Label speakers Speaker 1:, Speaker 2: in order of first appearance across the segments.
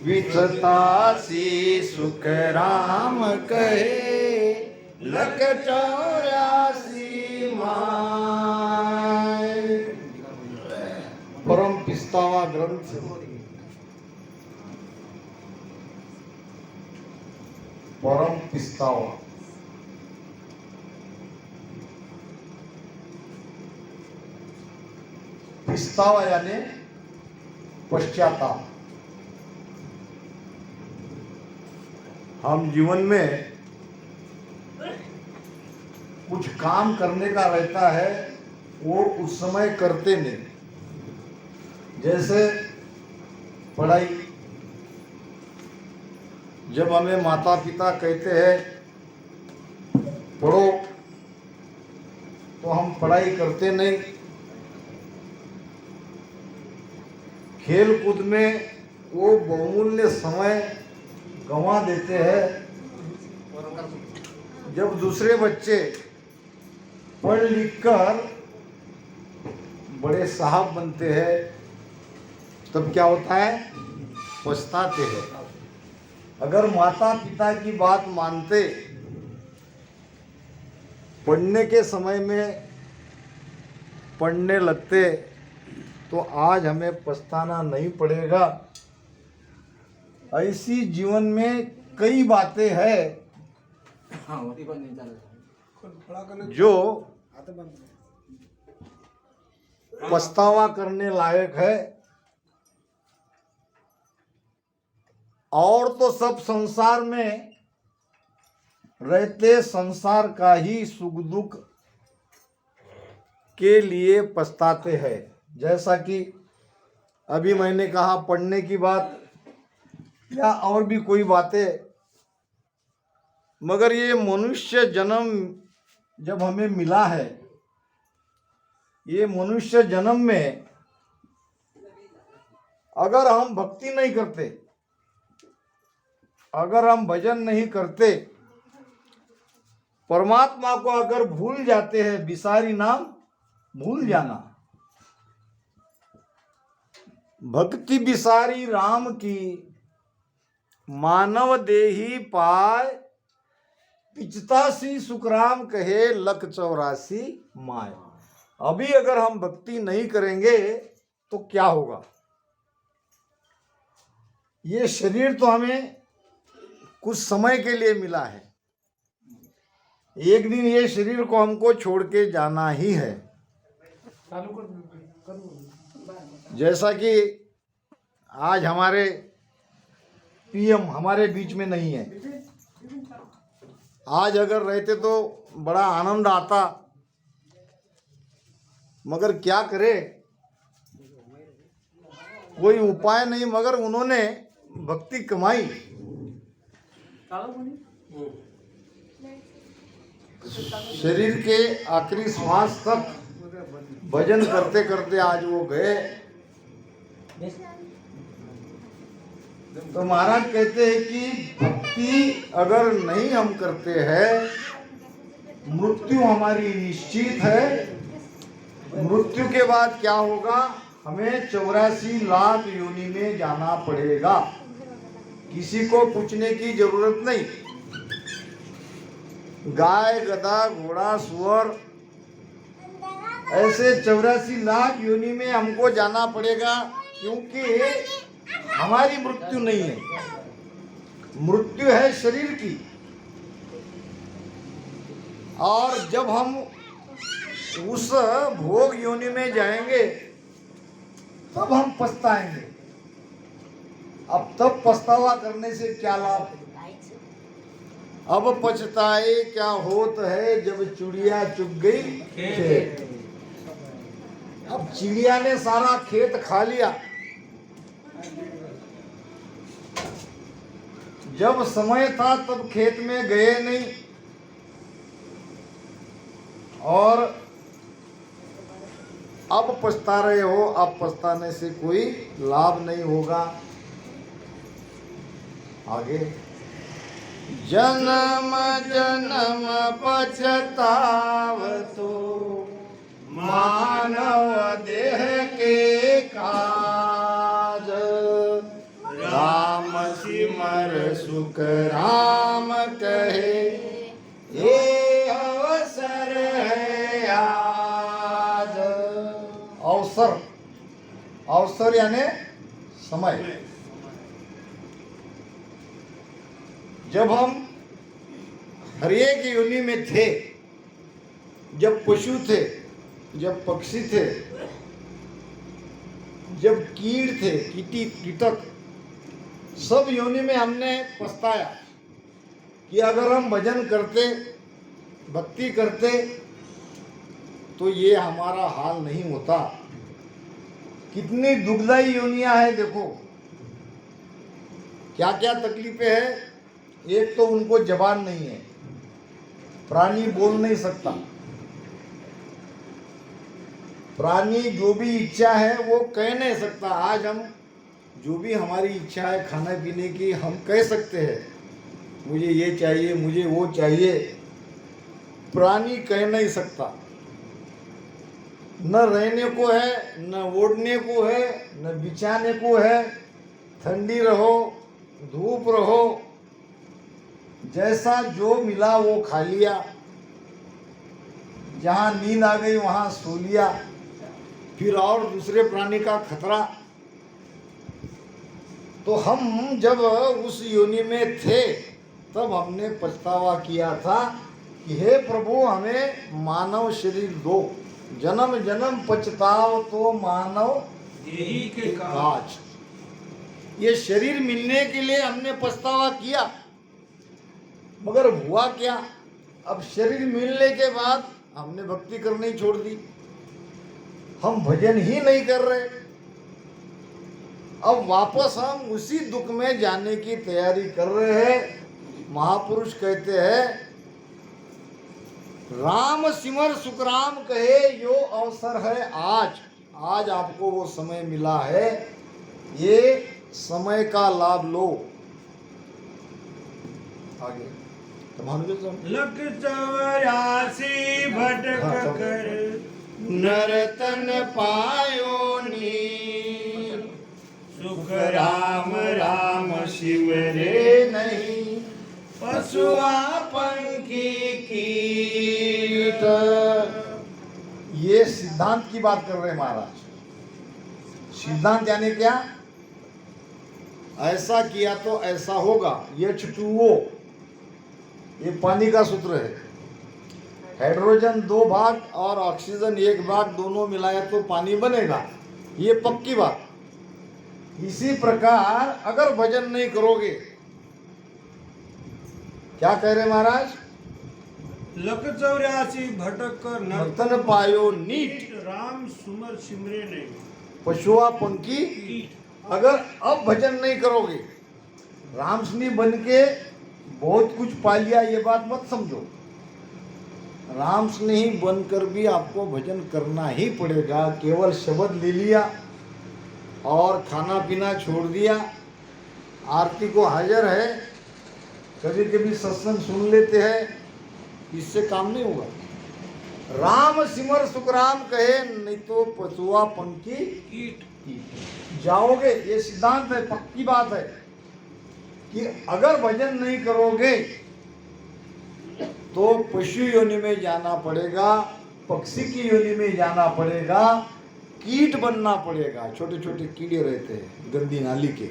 Speaker 1: विचतासी सुख राम कहे, लख 84 माय। परम पिस्तावा ग्रंथ, परम पिस्तावा। पिस्तावा यानी पश्चाताप। हम जीवन में कुछ काम करने का रहता है, वो उस समय करते नहीं। जैसे पढ़ाई, जब हमें माता पिता कहते हैं पढ़ो, तो हम पढ़ाई करते नहीं। खेल कूद में वो बहुमूल्य समय गंवा देते हैं। जब दूसरे बच्चे पढ़ लिख कर बड़े साहब बनते हैं, तब क्या होता है? पछताते हैं। अगर माता पिता की बात मानते, पढ़ने के समय में पढ़ने लगते, तो आज हमें पछताना नहीं पड़ेगा। ऐसी जीवन में कई बातें हैं जो पछतावा करने लायक है। और तो सब संसार में रहते संसार का ही सुख दुख के लिए पछताते हैं। जैसा कि अभी मैंने कहा, पढ़ने की बात या और भी कोई बातें। मगर ये मनुष्य जन्म जब हमें मिला है, ये मनुष्य जन्म में अगर हम भक्ति नहीं करते, अगर हम भजन नहीं करते, परमात्मा को अगर भूल जाते हैं, बिसारी नाम भूल जाना। भक्ति बिसारी राम की, मानव देही पाय, 85 सुखराम कहे, लख 84 माय। अभी अगर हम भक्ति नहीं करेंगे तो क्या होगा? ये शरीर तो हमें कुछ समय के लिए मिला है। एक दिन ये शरीर को हमको छोड़ के जाना ही है। जैसा कि आज हमारे पीएम हमारे बीच में नहीं है। आज अगर रहते तो बड़ा आनंद आता, मगर क्या करे, कोई उपाय नहीं। मगर उन्होंने भक्ति कमाई। शरीर के आखिरी श्वास तक भजन करते करते आज वो गए। तो महाराज कहते हैं कि भक्ति अगर नहीं हम करते हैं, मृत्यु हमारी निश्चित है। मृत्यु के बाद क्या होगा? हमें 84 लाख योनि में जाना पड़ेगा। किसी को पूछने की जरूरत नहीं। गाय, गधा, घोड़ा, सुअर, ऐसे 84 लाख योनि में हमको जाना पड़ेगा, क्योंकि हमारी मृत्यु नहीं है। मृत्यु है शरीर की। और जब हम उस भोग योनि में जाएंगे, तब हम पछताएंगे। अब तब पछतावा करने से क्या लाभ? अब पछताए क्या होत है, जब चिड़िया चुग गई खेत। अब चिड़िया ने सारा खेत खा लिया। जब समय था तब खेत में गए नहीं, और अब पछता रहे हो। अब पछताने से कोई लाभ नहीं होगा। आगे, जन्म जन्म पछतावतो, मानव देह के काज, राम सिमर सुख राम कहे, ये अवसर है आज। अवसर, अवसर यानी समय। जब हम हर एक योनि में थे, जब पशु थे, जब पक्षी थे, जब कीड़ थे, कीटक, सब योनि में हमने पछताया कि अगर हम भजन करते, भक्ति करते तो ये हमारा हाल नहीं होता। कितनी दुखदाई योनियां हैं, देखो क्या क्या तकलीफें हैं। एक तो उनको जबान नहीं है, प्राणी बोल नहीं सकता। प्राणी जो भी इच्छा है वो कह नहीं सकता। आज हम जो भी हमारी इच्छा है खाने पीने की, हम कह सकते हैं मुझे ये चाहिए, मुझे वो चाहिए। प्राणी कह नहीं सकता। न रहने को है, न ओढ़ने को है, न बिछाने को है। ठंडी रहो, धूप रहो, जैसा जो मिला वो खा लिया, जहां नींद आ गई वहां सो लिया। फिर और दूसरे प्राणी का खतरा। तो हम जब उस योनि में थे तब हमने पछतावा किया था कि हे प्रभु हमें मानव शरीर दो, जन्म जन्म पछताव तो मानव
Speaker 2: यही के
Speaker 1: काज। ये शरीर मिलने के लिए हमने पछतावा किया, मगर हुआ क्या? अब शरीर मिलने के बाद हमने भक्ति करनी छोड़ दी, हम भजन ही नहीं कर रहे। अब वापस हम उसी दुख में जाने की तैयारी कर रहे हैं। महापुरुष कहते हैं राम सिमर सुख राम कहे, यो अवसर है आज। आज आपको वो समय मिला है, ये समय का लाभ लो। आगे
Speaker 2: लख 84 भटक कर
Speaker 1: नरतन पायो नीर,
Speaker 2: सुख राम राम शिव
Speaker 1: रे नहीं
Speaker 2: पशुआ पंखी कीट।
Speaker 1: ये सिद्धांत की बात कर रहे हैं महाराज। सिद्धांत यानी क्या? ऐसा किया तो ऐसा होगा। H2O ये पानी का सूत्र है। हाइड्रोजन 2 भाग और ऑक्सीजन 1 भाग दोनों मिलाया तो पानी बनेगा, ये पक्की बात। इसी प्रकार अगर भजन नहीं करोगे, क्या कह रहे महाराज?
Speaker 2: लख 84 भटक कर
Speaker 1: नर्तन पायो नीट,
Speaker 2: राम सुमर सिमरे नहीं
Speaker 1: पशुआ पंखी
Speaker 2: कीट।
Speaker 1: अगर अब भजन नहीं करोगे, रामस्नी बन के बहुत कुछ पा लिया, ये बात मत समझो। रामस्नेही बनकर भी आपको भजन करना ही पड़ेगा। केवल शब्द ले लिया और खाना पीना छोड़ दिया, आरती को हाजिर है, कभी कभी सत्संग सुन लेते हैं, इससे काम नहीं होगा। राम सिमर सुख राम कहे, नहीं तो पशुआ पंखी
Speaker 2: कीट
Speaker 1: जाओगे। ये सिद्धांत है, पक्की बात है कि अगर भजन नहीं करोगे तो पशु योनि में जाना पड़ेगा, पक्षी की योनि में जाना पड़ेगा, कीट बनना पड़ेगा। छोटे छोटे कीड़े रहते हैं गंदी नाली के।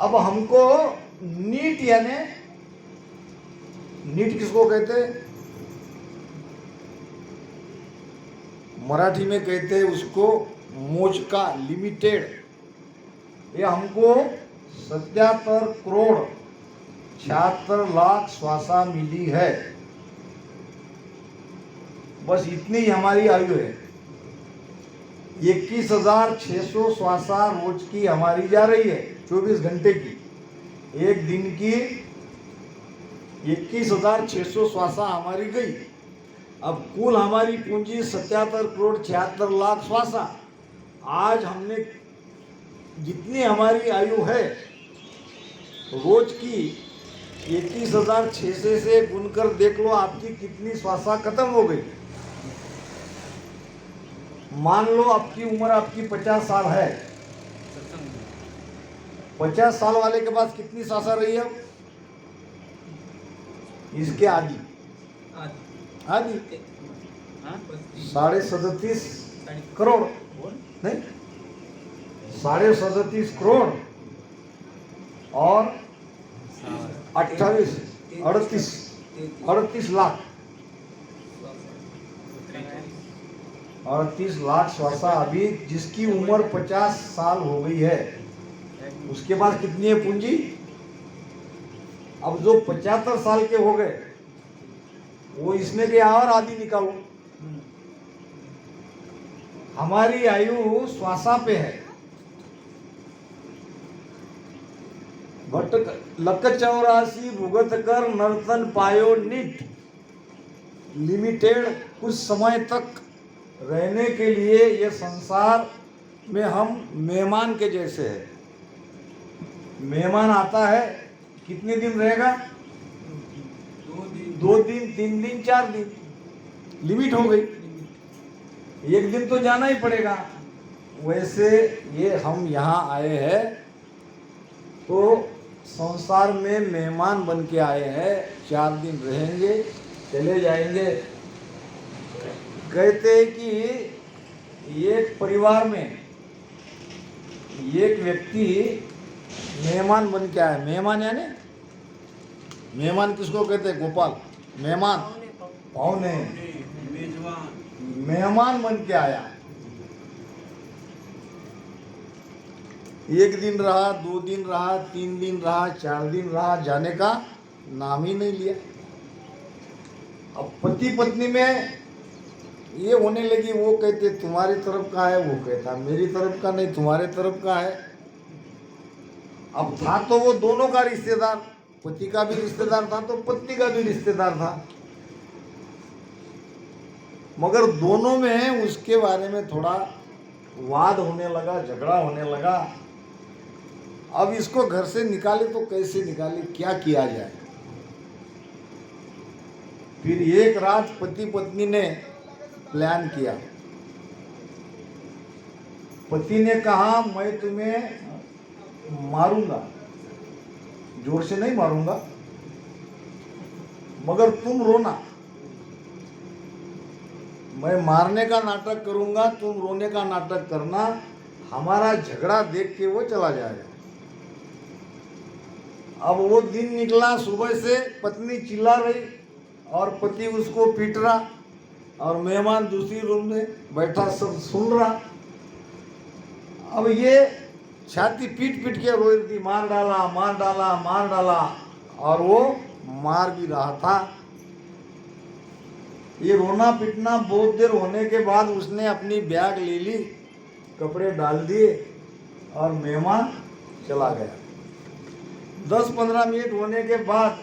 Speaker 1: अब हमको नीट यानी, नीट किसको कहते हैं? मराठी में कहते हैं उसको मोचका लिमिटेड। ये हमको 77 करोड़ 76 लाख श्वासा मिली है। बस इतनी ही हमारी आयु है। 21,600 श्वासा रोज की हमारी जा रही है, 24 घंटे की। एक दिन की 21,600 श्वासा हमारी गई। अब कुल हमारी पूंजी 77 करोड़ 76 लाख श्वासा। आज हमने जितनी हमारी आयु है रोज की 21,600 से गुनकर देख लो आपकी कितनी श्वासा खत्म हो गई। मान लो आपकी उम्र आपकी 50 साल है, 50 साल वाले के पास कितनी सांसा रही है? इसके आधी आधी 37.5 करोड़ नहीं 37.5 करोड़ और 38 लाख 38 लाख श्वासा अभी जिसकी उम्र 50 साल हो गई है उसके पास कितनी है पूंजी? अब जो 75 साल के हो गए वो इसमें के और आदि निकालो। हमारी आयु श्वासा पे है। भटक लक 84 भुगत कर नर्तन पायो नित लिमिटेड। कुछ समय तक रहने के लिए ये संसार में हम मेहमान के जैसे है। मेहमान आता है कितने दिन रहेगा? 2 दिन 3 दिन 4 दिन लिमिट हो गई। एक दिन तो जाना ही पड़ेगा। वैसे ये हम यहाँ आए हैं तो संसार में मेहमान बन के आए हैं। 4 दिन रहेंगे चले जाएंगे। कहते हैं कि एक परिवार में एक व्यक्ति मेहमान बन के आया। मेहमान यानी मेहमान किसको कहते हैं? गोपाल मेहमान पाहुने मेहमान बन के आया। 1 दिन रहा 2 दिन रहा 3 दिन रहा 4 दिन रहा, जाने का नाम ही नहीं लिया। अब पति पत्नी में ये होने लगी। वो कहते तुम्हारी तरफ का है, वो कहता मेरी तरफ का नहीं तुम्हारे तरफ का है। अब था तो वो दोनों का रिश्तेदार, पति का भी रिश्तेदार था तो पत्नी का भी रिश्तेदार था, मगर दोनों में उसके बारे में थोड़ा वाद होने लगा, झगड़ा होने लगा। अब इसको घर से निकाले तो कैसे निकाले, क्या किया जाए? फिर एक रात पति पत्नी ने प्लान किया। पति ने कहा मैं तुम्हें मारूंगा, जोर से नहीं मारूंगा मगर तुम रोना। मैं मारने का नाटक करूंगा, तुम रोने का नाटक करना। हमारा झगड़ा देख के वो चला जाएगा। अब वो दिन निकला, सुबह से पत्नी चिल्ला रही और पति उसको पीट रहा और मेहमान दूसरी रूम में बैठा सब सुन रहा। अब ये छाती पीट पीट के रो रही थी, मार डाला मार डाला मार डाला, और वो मार भी रहा था। ये रोना पीटना बहुत देर होने के बाद उसने अपनी बैग ले ली, कपड़े डाल दिए और मेहमान चला गया। 10-15 मिनट होने के बाद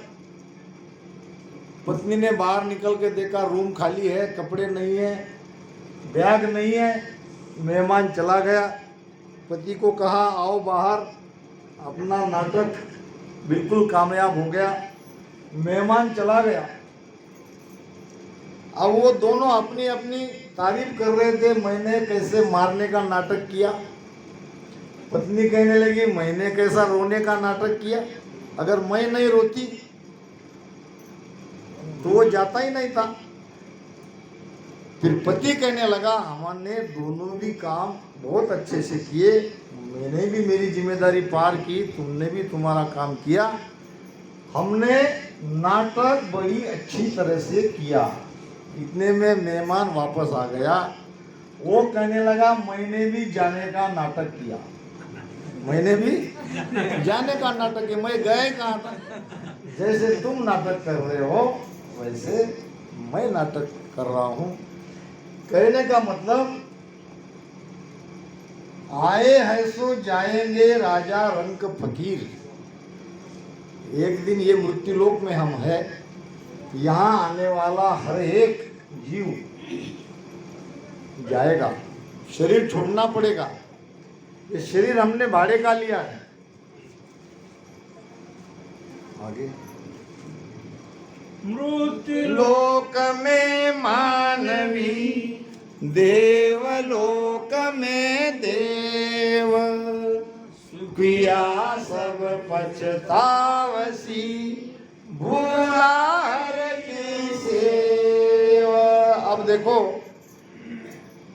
Speaker 1: पत्नी ने बाहर निकल के देखा रूम खाली है, कपड़े नहीं है, बैग नहीं है, मेहमान चला गया। पति को कहा आओ बाहर। अपना नाटक बिल्कुल कामयाब हो गया, मेहमान चला गया। अब वो दोनों अपनी अपनी तारीफ कर रहे थे, मैंने कैसे मारने का नाटक किया। पत्नी कहने लगी मैंने कैसा रोने का नाटक किया, अगर मैं नहीं रोती तो वो जाता ही नहीं था। फिर पति कहने लगा हमने दोनों भी काम बहुत अच्छे से किए, मैंने भी मेरी जिम्मेदारी पार की, तुमने भी तुम्हारा काम किया, हमने नाटक बड़ी अच्छी तरह से किया। इतने में मेहमान वापस आ गया। वो कहने लगा मैंने भी जाने का नाटक किया, मैंने भी जाने का नाटक किया, मैं गए कहाँ था? जैसे तुम नाटक कर रहे हो वैसे मैं नाटक कर रहा हूँ। कहने का मतलब आए हैं सो जाएंगे राजा रंक फकीर। एक दिन ये मृत्युलोक में हम है, यहाँ आने वाला हर एक जीव जाएगा, शरीर छोड़ना पड़ेगा। ये शरीर हमने भाड़े का लिया है। आगे
Speaker 2: मृत्यु
Speaker 1: लोक में मानवी, देवलोक में देव, किया सब पछतावसी भूला हर की सेवा। अब देखो,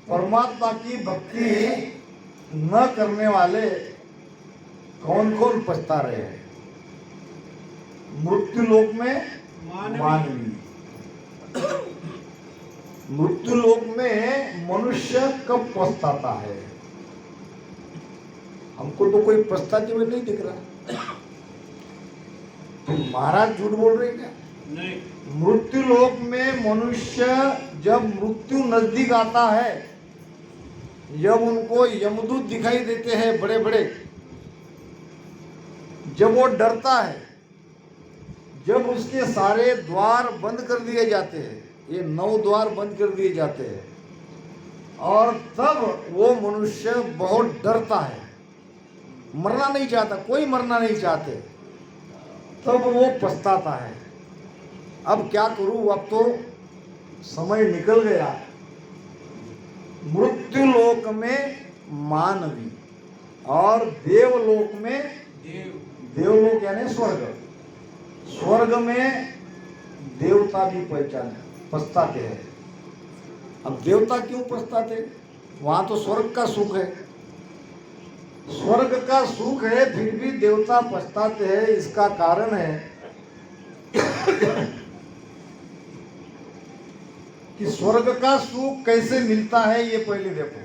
Speaker 1: परमात्मा की भक्ति न करने वाले कौन कौन पछता रहे हैं? मृत्यु लोक में मानवी, मृत्यु लोक में मनुष्य कब पछताता है? हमको तो कोई पछताते हुए नहीं दिख रहा। तो महाराज झूठ बोल रहे क्या?
Speaker 2: नहीं।
Speaker 1: मृत्यु लोक में मनुष्य जब मृत्यु नजदीक आता है, जब उनको यमदूत दिखाई देते हैं बड़े बड़े, जब वो डरता है, जब उसके सारे द्वार बंद कर दिए जाते हैं, ये 9 द्वार बंद कर दिए जाते हैं, और तब वो मनुष्य बहुत डरता है, मरना नहीं चाहता, कोई मरना नहीं चाहते, तब वो पछताता है। अब क्या करूं, अब तो समय निकल गया। मृत्यु लोक में मानवी और देवलोक में देवलोक यानी स्वर्ग, स्वर्ग में देवता भी पछताते हैं। अब देवता क्यों पछताते? वहां तो स्वर्ग का सुख है, स्वर्ग का सुख है, फिर भी देवता पछताते हैं। इसका कारण है कि स्वर्ग का सुख कैसे मिलता है, ये पहले देखो।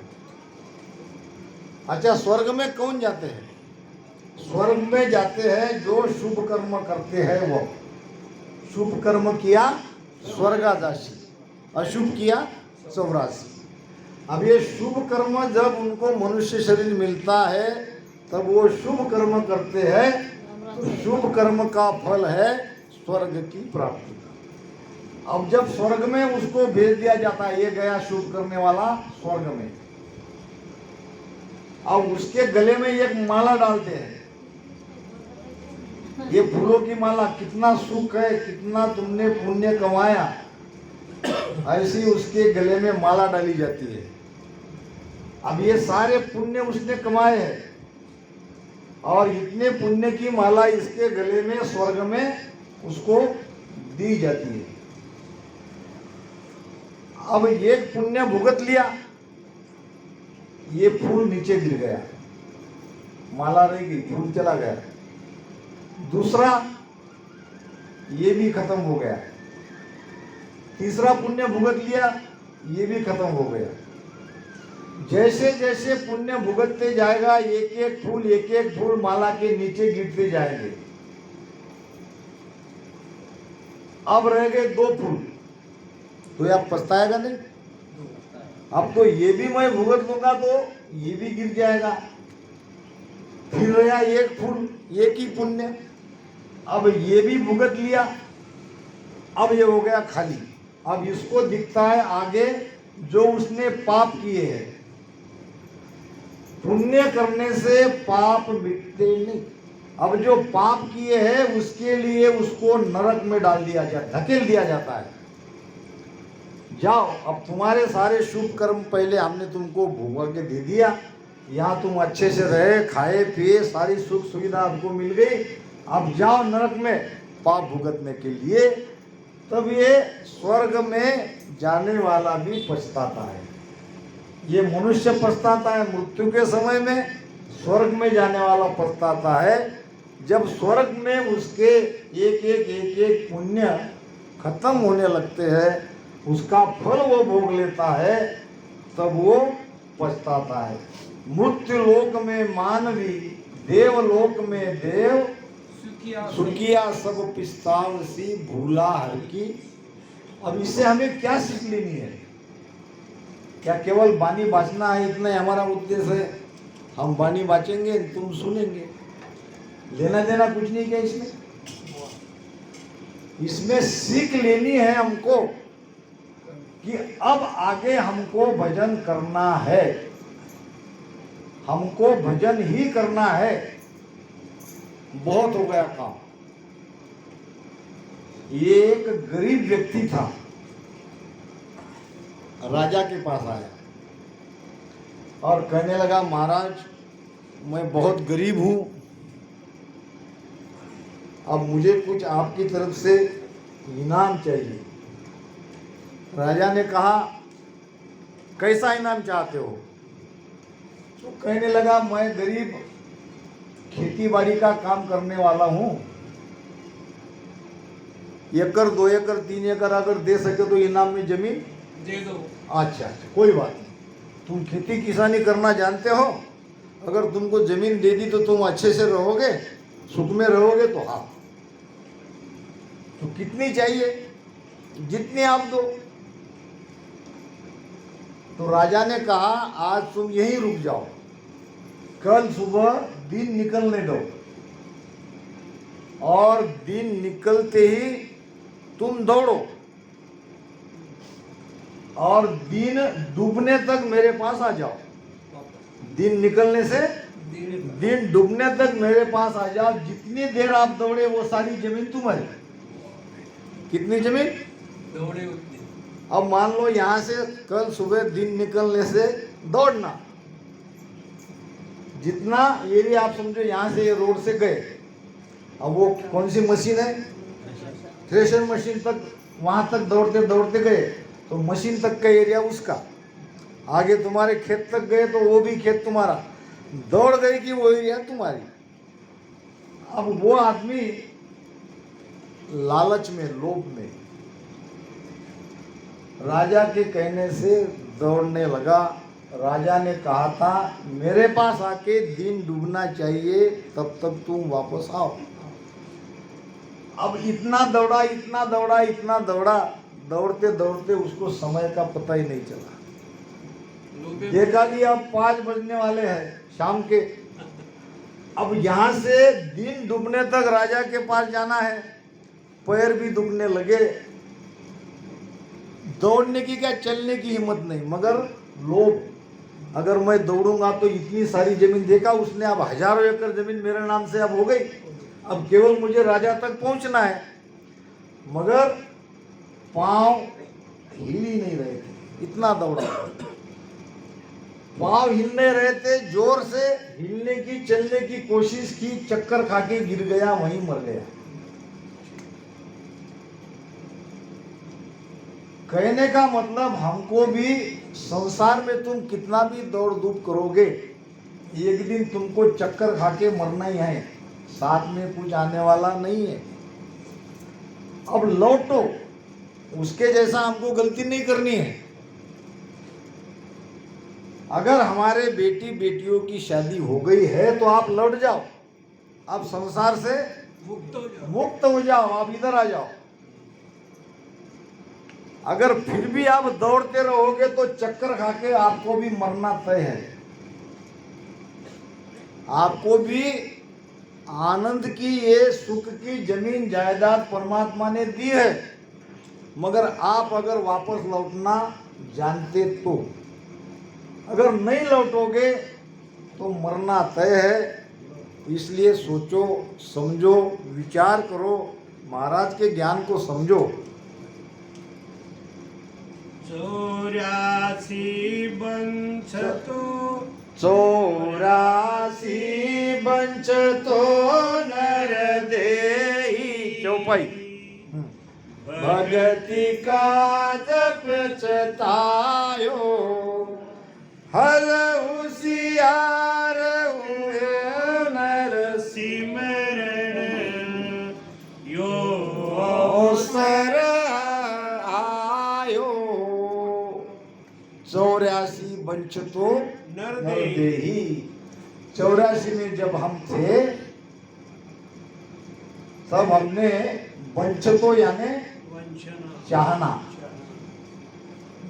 Speaker 1: अच्छा, स्वर्ग में कौन जाते हैं? स्वर्ग में जाते हैं जो शुभ कर्म करते हैं, वो शुभ कर्म किया स्वर्गादासी, अशुभ किया चौरासी। अब ये शुभ कर्म जब उनको मनुष्य शरीर मिलता है, तब वो शुभ कर्म करते हैं, तो शुभ कर्म का फल है स्वर्ग की प्राप्ति। अब जब स्वर्ग में उसको भेज दिया जाता है, ये गया शुभ करने वाला स्वर्ग में, अब उसके गले में एक माला डालते हैं, ये फूलों की माला, कितना सुख है, कितना तुमने पुण्य कमाया, ऐसी उसके गले में माला डाली जाती है। अब ये सारे पुण्य उसने कमाए हैं, और इतने पुण्य की माला इसके गले में स्वर्ग में उसको दी जाती है। अब ये पुण्य भुगत लिया, ये फूल नीचे गिर गया, माला रह गई, फूल चला गया। दूसरा, ये भी खत्म हो गया। तीसरा पुण्य भुगत लिया, ये भी खत्म हो गया। जैसे जैसे पुण्य भुगतते जाएगा, एक एक फूल माला के नीचे गिरते जाएंगे। अब रह गए 2 फूल, तो आप पछताएगा नहीं? अब तो ये भी मैं भुगत लूंगा तो ये भी गिर जाएगा। फिर रहा 1 फूल, एक ही पुण्य, अब ये भी भुगत लिया, अब ये हो गया खाली। अब इसको दिखता है आगे जो उसने पाप किए हैं। पुण्य करने से पाप मिटते नहीं। अब जो पाप किए हैं उसके लिए उसको नरक में डाल दिया जाता, धकेल दिया जाता है। जाओ, अब तुम्हारे सारे शुभ कर्म पहले हमने तुमको भोग के दे दिया, यहाँ तुम अच्छे से रहे, खाए पिए, सारी सुख सुविधा आपको मिल गई, अब जाओ नरक में पाप भुगतने के लिए। तब ये स्वर्ग में जाने वाला भी पछताता है। ये मनुष्य पछताता है मृत्यु के समय में, स्वर्ग में जाने वाला पछताता है जब स्वर्ग में उसके एक पुण्य खत्म होने लगते हैं, उसका फल वो भोग लेता है, तब वो पछताता है। मृत्यु लोक में मानवी, देवलोक में देव, सुखिया सब पिस्तावसी भूला हर की। अब इससे हमें क्या सीख लेनी है? क्या केवल बानी बाचना है, इतना ही हमारा उद्देश्य है? हम बानी बाचेंगे, तुम सुनेंगे, लेना देना कुछ नहीं क्या इसमें? इसमें सीख लेनी है हमको कि अब आगे हमको भजन करना है, हमको भजन ही करना है। बहुत हो गया काम। ये एक गरीब व्यक्ति था, राजा के पास आया और कहने लगा, महाराज मैं बहुत गरीब हूँ, अब मुझे कुछ आपकी तरफ से इनाम चाहिए। राजा ने कहा कैसा इनाम चाहते हो? तो कहने लगा मैं गरीब खेती बाड़ी का काम करने वाला हूँ, 1 एकड़ 2 एकड़ 3 एकड़ अगर दे सके तो इनाम में जमीन
Speaker 2: दे दो।
Speaker 1: अच्छा, कोई बात नहीं, तुम खेती किसानी करना जानते हो, अगर तुमको जमीन दे दी तो तुम अच्छे से रहोगे, सुख में रहोगे, तो हाँ, तो कितनी चाहिए? जितनी आप दो। तो राजा ने कहा आज तुम यहीं रुक जाओ, कल सुबह दिन निकलने दो, और दिन निकलते ही तुम दौड़ो, और दिन डूबने तक मेरे पास आ जाओ। दिन निकलने से दिन डूबने तक मेरे पास आ जाओ। जितनी देर आप दौड़े वो सारी जमीन तुम्हारी। कितनी जमीन?
Speaker 2: दौड़े उतने।
Speaker 1: अब मान लो यहाँ से कल सुबह दिन निकलने से दौड़ना, जितना एरिया आप समझो यहाँ से ये रोड से गए, अब वो कौन सी मशीन है? थ्रेशर मशीन तक, वहाँ तक दौड़ते दौड़ते गए तो मशीन तक का एरिया उसका, आगे तुम्हारे खेत तक गए तो वो भी खेत तुम्हारा, दौड़ गई कि वो एरिया तुम्हारी। अब वो आदमी लालच में, लोभ में, राजा के कहने से दौड़ने लगा। राजा ने कहा था मेरे पास आके दिन डूबना चाहिए, तब तक तुम वापस आओ। अब इतना दौड़ा, इतना दौड़ा, इतना दौड़ा, दौड़ते दौड़ते उसको समय का पता ही नहीं चला। देखा कि अब 5 बजने वाले हैं शाम के। अब यहाँ से दिन डूबने तक राजा के पास जाना है, पैर भी दुखने लगे, दौड़ने की क्या चलने की हिम्मत नहीं, मगर लोभ, अगर मैं दौड़ूंगा तो इतनी सारी जमीन, देखा उसने, अब हजारों एकड़ जमीन मेरे नाम से अब हो गई, अब केवल मुझे राजा तक पहुंचना है। मगर पांव हिल ही नहीं रहे थे, इतना दौड़ा, पांव हिल नहीं रहे थे, जोर से हिलने की चलने की कोशिश की, चक्कर खा के गिर गया, वहीं मर गया। कहने का मतलब हमको भी संसार में तुम कितना भी दौड़ धूप करोगे, एक दिन तुमको चक्कर खा के मरना ही है, साथ में कुछ आने वाला नहीं है। अब लौटो, उसके जैसा हमको गलती नहीं करनी है। अगर हमारे बेटी बेटियों की शादी हो गई है तो आप लौट जाओ, आप संसार से मुक्त हो जाओ, आप इधर आ जाओ। अगर फिर भी आप दौड़ते रहोगे तो चक्कर खा के आपको भी मरना तय है। आपको भी आनंद की, ये सुख की जमीन जायदाद परमात्मा ने दी है, मगर आप अगर वापस लौटना जानते तो, अगर नहीं लौटोगे तो मरना तय है। इसलिए सोचो, समझो, विचार करो, महाराज के ज्ञान को समझो।
Speaker 2: 84 बंचतो
Speaker 1: 84 बंचतो नर देही, चौपाई, भगति का जप चतायो, हल होशियार हुए नर
Speaker 2: सिमरण यो
Speaker 1: अवसर आयो। 84 बंचतो नरदेही। 84 में जब हम थे तब हमने बंचतो यानी चाहना,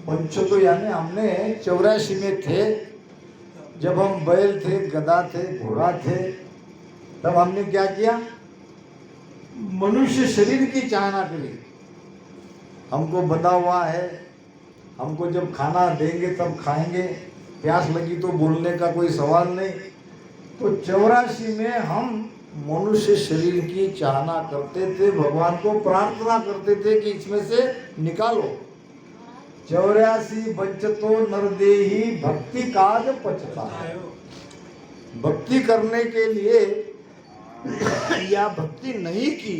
Speaker 1: बंचतो यानी हमने 84 में थे, जब हम बैल थे, गधा थे, घोड़ा थे, तब हमने क्या किया? मनुष्य शरीर की चाहना करी। हमको बंधा हुआ है, हमको जब खाना देंगे तब खाएंगे, प्यास लगी तो बोलने का कोई सवाल नहीं। तो 84 में हम मनुष्य शरीर की चाहना करते थे, भगवान को प्रार्थना करते थे कि इसमें से निकालो। 84 बंचतो नरदेही भक्ति काज पचता। भक्ति करने के लिए या भक्ति नहीं की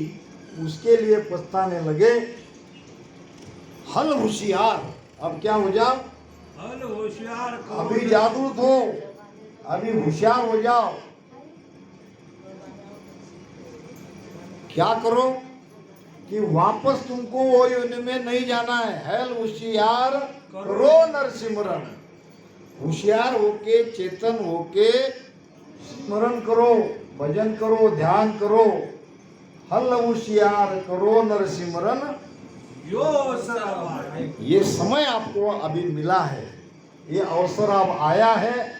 Speaker 1: उसके लिए पछताने लगे। हल होशियार, अब क्या हो जाओ,
Speaker 2: हल होशियार करो।
Speaker 1: अभी जागरूक हो, अभी होशियार हो जाओ। क्या करो कि वापस तुमको वो योनि में नहीं जाना है। हल होशियार करो नरसिमरन, होशियार होके चेतन होके स्मरण करो, भजन करो, ध्यान करो। हल होशियार करो नरसिमरन,
Speaker 2: यो सरवार।
Speaker 1: ये समय आपको अभी मिला है, ये अवसर अब आया है।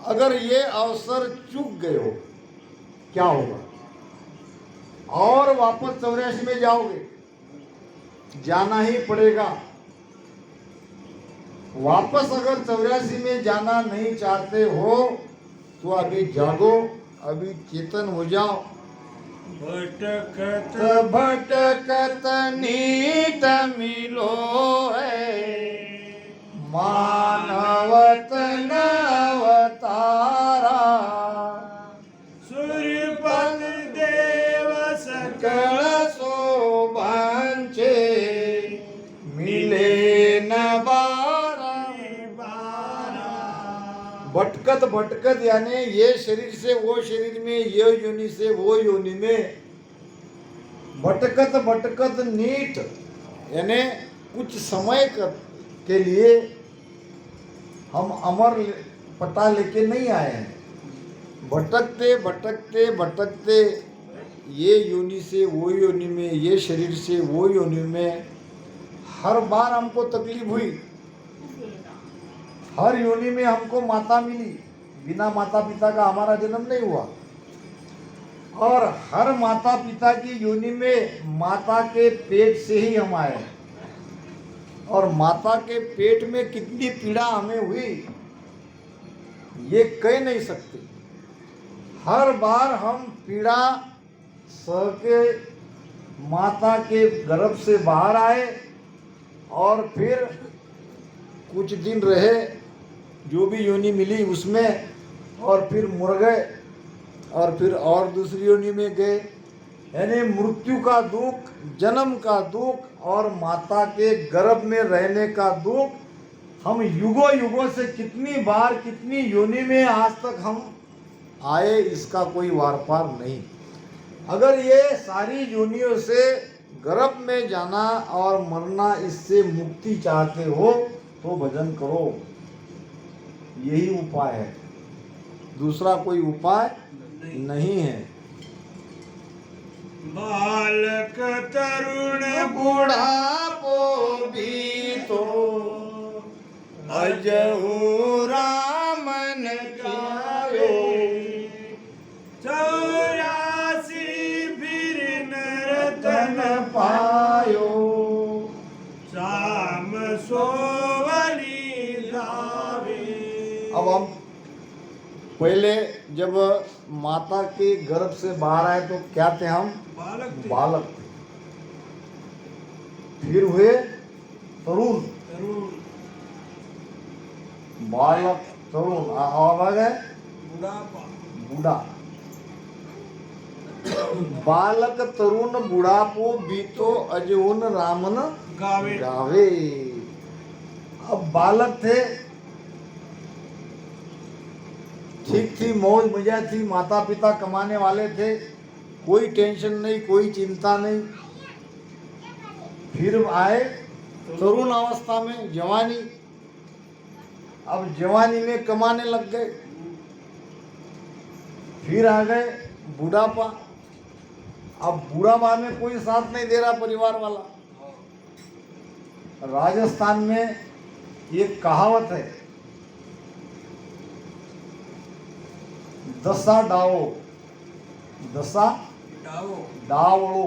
Speaker 1: अगर ये अवसर चूक गए हो क्या होगा? और वापस 84 में जाओगे, जाना ही पड़ेगा। वापस अगर 84 में जाना नहीं चाहते हो तो अभी जागो, अभी चेतन हो जाओ।
Speaker 2: भटकत
Speaker 1: भटकत नीत मिलो है, मानवत अवतारा।
Speaker 2: सूर्यपद देव सकल
Speaker 1: सकल शोभांचे मिले न भटकत भटकत यानी ये शरीर से वो शरीर में, ये योनि से वो योनि में। भटकत भटकत नीट यानी कुछ समय के लिए हम अमर पता लेके नहीं आए हैं। भटकते भटकते भटकते ये योनि से वो योनि में, ये शरीर से वो योनि में, हर बार हमको तकलीफ हुई। हर योनि में हमको माता मिली, बिना माता पिता का हमारा जन्म नहीं हुआ। और हर माता पिता की योनि में माता के पेट से ही हम आए। और माता के पेट में कितनी पीड़ा हमें हुई ये कह नहीं सकते। हर बार हम पीड़ा सह के माता के गर्भ से बाहर आए और फिर कुछ दिन रहे जो भी योनि मिली उसमें, और फिर मर गए और फिर और दूसरी योनि में गए। यानी मृत्यु का दुख, जन्म का दुख और माता के गर्भ में रहने का दुख हम युगों युगों से कितनी बार कितनी योनि में आज तक हम आए, इसका कोई वार पार नहीं। अगर ये सारी योनियों से गर्भ में जाना और मरना, इससे मुक्ति चाहते हो तो भजन करो, यही उपाय है, दूसरा कोई उपाय नहीं है।
Speaker 2: बालक तरुण
Speaker 1: बुढ़ापो भी तो अजहू रामन गायो,
Speaker 2: 84 फिर नरतन
Speaker 1: पायो।
Speaker 2: शाम सोवली जावे।
Speaker 1: अब हम पहले जब माता के गर्भ से बाहर आए तो क्या थे हम?
Speaker 2: बालक थे।
Speaker 1: बालक थे। फिर हुए तरुण,
Speaker 2: तरुण
Speaker 1: बालक तरुण, और आ गए
Speaker 2: बुढ़ापा।
Speaker 1: बूढ़ा। बालक तरुण बुढ़ापो बीतो अजहुन रामन
Speaker 2: गावे।
Speaker 1: गावे। अब बालक थे, ठीक थी, मौज मजा थी, माता पिता कमाने वाले थे, कोई टेंशन नहीं, कोई चिंता नहीं। फिर आए तरुण अवस्था में, जवानी। अब जवानी में कमाने लग गए। फिर आ गए बुढ़ापा। अब बुढ़ापा में कोई साथ नहीं दे रहा परिवार वाला। राजस्थान में एक कहावत है, दसा डावो, दसा
Speaker 2: डावो।
Speaker 1: डावड़ो,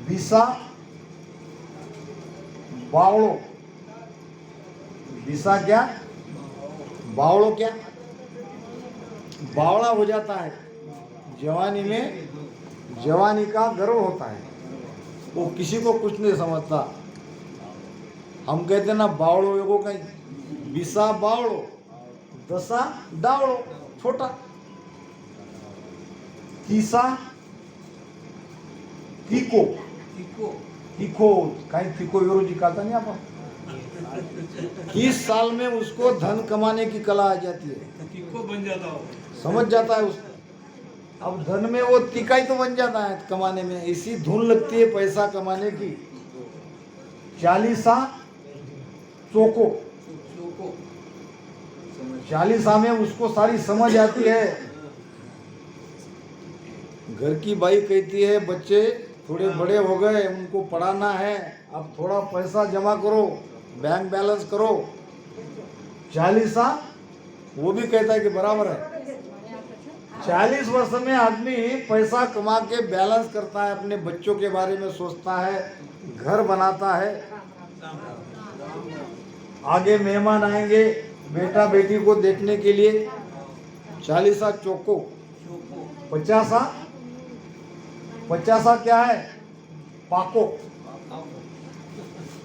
Speaker 1: बिसा बावड़ो। बिसा क्या? बावड़ो क्या? बावड़ा हो जाता है जवानी में, जवानी का गर्व होता है, वो किसी को कुछ नहीं समझता। हम कहते ना बावड़ो एगो कहीं, बिसा बावड़ो, तसा डावळो छोटा. तिसा तिको.
Speaker 2: इको
Speaker 1: तिको काही तिको विरोधी कहता नहीं अपन. 30 साल में उसको धन कमाने की कला आ जाती है,
Speaker 2: इको बन जाता हो.
Speaker 1: समझ जाता है उसको. अब धन में वो तिकाई तो बन जाता है कमाने में. इसी धुन लगती है पैसा कमाने की. 40 चोको.
Speaker 2: चोको
Speaker 1: 40 में उसको सारी समझ आती है. घर की बाई कहती है बच्चे थोड़े बड़े हो गए, उनको पढ़ाना है, अब थोड़ा पैसा जमा करो, बैंक बैलेंस करो. 40 वो भी कहता है कि बराबर है. 40 वर्ष में आदमी पैसा कमा के बैलेंस करता है, अपने बच्चों के बारे में सोचता है, घर बनाता है. आगे मेहमान आएंगे बेटा बेटी को देखने के लिए. 40 चौको. 50 क्या है? पाको.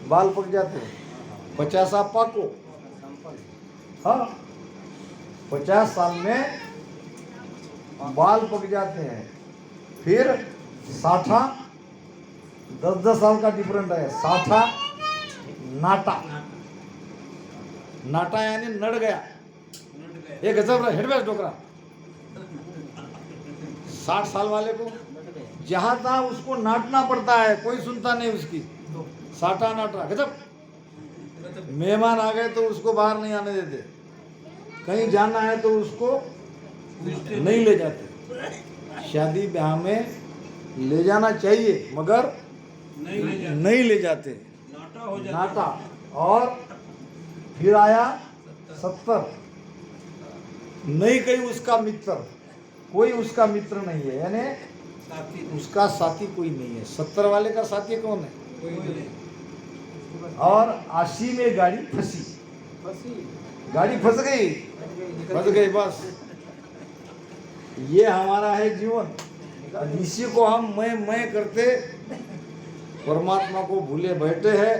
Speaker 1: बाल पक जाते हैं. 50 पाको. हाँ 50 साल में बाल पक जाते हैं. फिर 60 10 साल का डिफरेंट है. 60 नाटा. नाटा यानी नड़ गया. ये गजब हेडबैस डोकरा. 60 साल वाले को जहां था उसको नाटना पड़ता है, कोई सुनता नहीं उसकी. साटा नाटा गजब. मेहमान आ गए तो उसको बाहर नहीं आने देते, कहीं जाना है तो उसको नहीं ले जाते. शादी ब्याह में ले जाना चाहिए मगर नहीं ले जाते.
Speaker 2: नाटा हो जाता.
Speaker 1: नाटा. और फिर आया 70. नहीं कहीं उसका मित्र, कोई उसका मित्र नहीं है, यानी
Speaker 2: साथी
Speaker 1: उसका साथी कोई नहीं है. 70 वाले का साथी कौन है?
Speaker 2: कोई नहीं.
Speaker 1: और 80 में गाड़ी फंसी. गाड़ी फंस गई बस. ये हमारा है जीवन. इसी को हम मैं करते परमात्मा को भूले बैठे हैं.